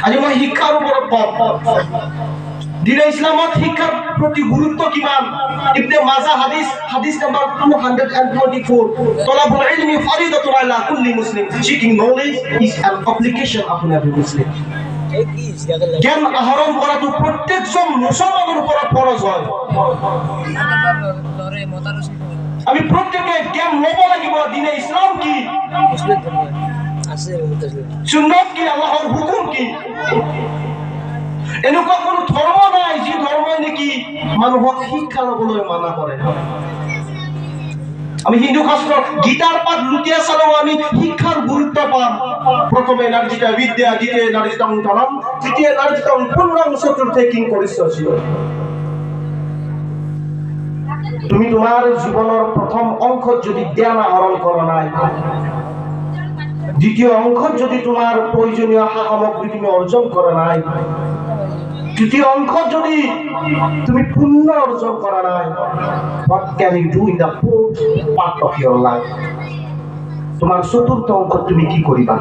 আজি মই শিক্ষাৰ ওপৰত দিন ইছলামত শিক্ষাৰ প্ৰতি গুৰুত্ব কিমান ইবনে মাজা হাদিস নাম্বাৰ 224 তলাবুল ইলমি ফরিদাতুন আলা কুল্লি মুসলিম seeking knowledge is an obligation upon every muslim জ্ঞান আহৰণ কৰাটো প্ৰত্যেকজন মুছলমানৰ ওপৰত ফৰজ হয় আমি প্ৰত্যেকে জ্ঞান ল'ব লাগিব দিনে ইছলাম কি সুন্নাত কি আল্লাহৰ হুকুম কি এনেকুৱা কোনো ধৰ্ম নাই যি ধৰ্মই নেকি মানুহক শিক্ষা ল'বলৈ মানা কৰে আমি হিন্দু শাস্ত্ৰ গীতাৰ পাঠ লুটিয়া চালেও আমি শিক্ষাৰ গুৰুত্ব পাম প্ৰথমে নাৰ্জিতা বিদ্যা দ্বিতীয় নাৰ্জিতা ধনম তৃতীয় নাৰ্জিতা পুণ্যং চতুৰ্থে কিং কৰিষ্যসি তুমি তোমাৰ জীৱনৰ প্ৰথম অংশত যদি জ্ঞান আহৰণ কৰা নাই দ্বিতীয় অংশত যদি তোমাৰ প্ৰয়োজনীয় সামগ্ৰী তুমি অৰ্জন কৰা নাই তৃতীয় অংশত যদি তুমি পুণ্য অৰ্জন কৰা নাই what can you do in the fourth part of your life তোমাৰ চতুৰ্থ অংশত তুমি কি কৰিবা